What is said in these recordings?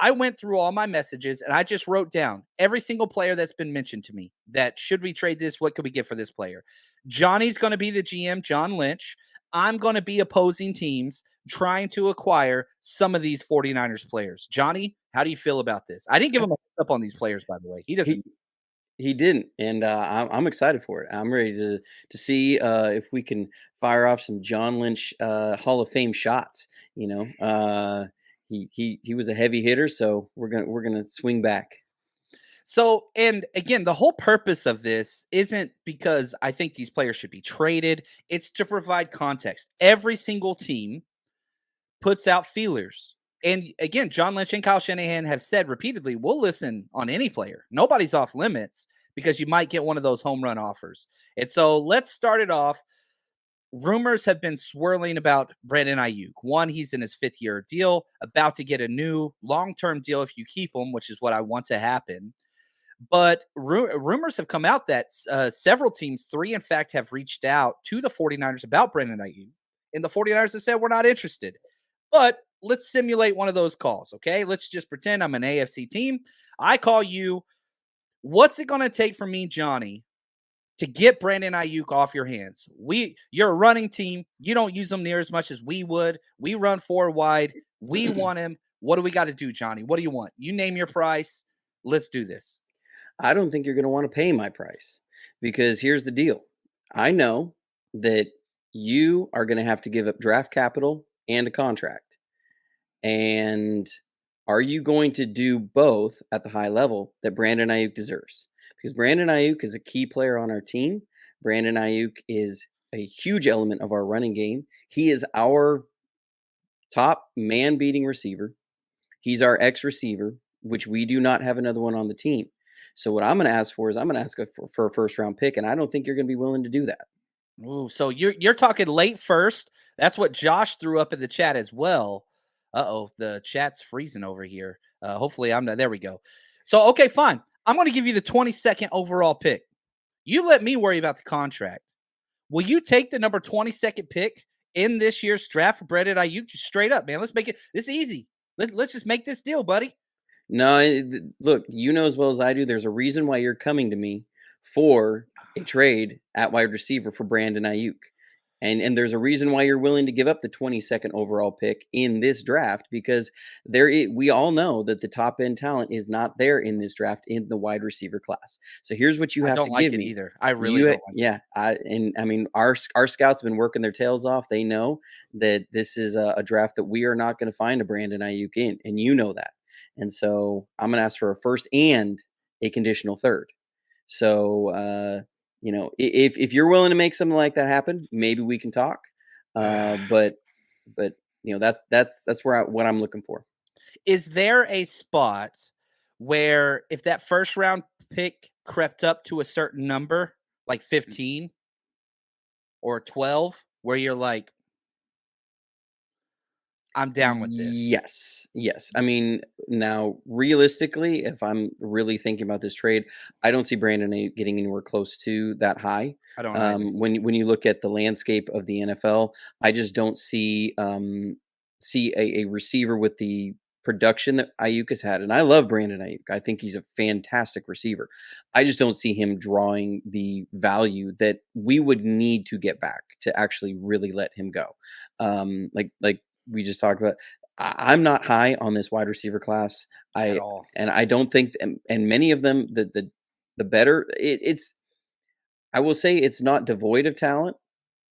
I went through all my messages and I just wrote down every single player that's been mentioned to me that should we trade this? What could we get for this player? Johnny's going to be the GM, John Lynch. I'm going to be opposing teams trying to acquire some of these 49ers players. Johnny, how do you feel about this? I didn't give him a heads up on these players, by the way. He doesn't. He didn't, and I'm excited for it. I'm ready to see if we can fire off some John Lynch Hall of Fame shots. He was a heavy hitter, so we're gonna swing back. So, and again, the whole purpose of this isn't because I think these players should be traded. It's to provide context. Every single team puts out feelers. And again, John Lynch and Kyle Shanahan have said repeatedly, we'll listen on any player. Nobody's off limits because you might get one of those home run offers. And so let's start it off. Rumors have been swirling about Brandon Aiyuk. One, he's in his fifth-year deal, about to get a new long-term deal if you keep him, which is what I want to happen. But rumors have come out that several teams, three in fact, have reached out to the 49ers about Brandon Aiyuk. And the 49ers have said, we're not interested. But let's simulate one of those calls, okay? Let's just pretend I'm an AFC team. I call you. What's it going to take for me, Johnny, to get Brandon Aiyuk off your hands? You're a running team. You don't use them near as much as we would. We run four wide. We want him. What do we got to do, Johnny? What do you want? You name your price. Let's do this. I don't think you're going to want to pay my price because here's the deal. I know that you are going to have to give up draft capital and a contract. And are you going to do both at the high level that Brandon Aiyuk deserves? Because Brandon Aiyuk is a key player on our team. Brandon Aiyuk is a huge element of our running game. He is our top man-beating receiver. He's our ex-receiver, which we do not have another one on the team. So what I'm going to ask for is I'm going to ask for a first-round pick, and I don't think you're going to be willing to do that. Ooh, so you're talking late first. That's what Josh threw up in the chat as well. Uh-oh, the chat's freezing over here. Hopefully I'm not. There we go. So, okay, fine. I'm going to give you the 22nd overall pick. You let me worry about the contract. Will you take the number 22nd pick in this year's draft for Brandon Aiyuk? Just straight up, man. Let's make it this easy. Let's just make this deal, buddy. No, look, you know as well as I do, there's a reason why you're coming to me for a trade at wide receiver for Brandon Aiyuk. And there's a reason why you're willing to give up the 22nd overall pick in this draft because we all know that the top end talent is not there in this draft in the wide receiver class. So here's what you have to give me. Either. I really don't like yeah, our scouts have been working their tails off. They know that this is a draft that we are not going to find a Brandon Aiyuk in, and you know that. And so I'm going to ask for a first and a conditional third. So if you're willing to make something like that happen, maybe we can talk. But that's what I'm looking for. Is there a spot where if that first round pick crept up to a certain number, like 15 or 12, where you're like, I'm down with this? Yes. I mean, now realistically, if I'm really thinking about this trade, I don't see Brandon Aiyuk getting anywhere close to that high. I don't. When you look at the landscape of the NFL, I just don't see a receiver with the production that Aiyuk has had. And I love Brandon Aiyuk. I think he's a fantastic receiver. I just don't see him drawing the value that we would need to get back to actually really let him go. Like we just talked about, I'm not high on this wide receiver class. At all. And I don't think, and many of them, the better it's. I will say it's not devoid of talent,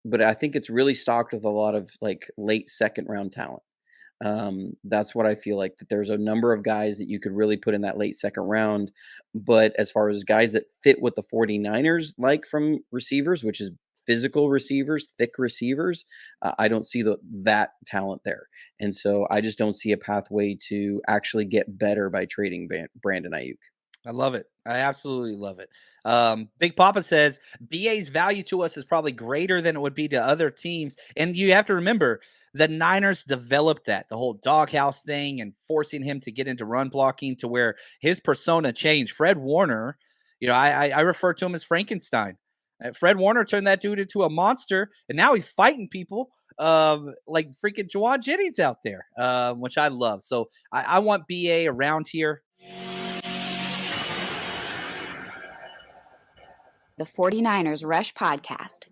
but I think it's really stocked with a lot of like late second round talent. That's what I feel like, that there's a number of guys that you could really put in that late second round. But as far as guys that fit what the 49ers like from receivers, which is physical receivers, thick receivers, I don't see that talent there. And so I just don't see a pathway to actually get better by trading Brandon Aiyuk. I love it. I absolutely love it. Big Papa says BA's value to us is probably greater than it would be to other teams. And you have to remember, the Niners developed that, the whole doghouse thing and forcing him to get into run blocking to where his persona changed. Fred Warner, I refer to him as Frankenstein. Fred Warner turned that dude into a monster, and now he's fighting people like freaking Juwan Jennings out there, which I love. So I want BA around here. The 49ers Rush Podcast.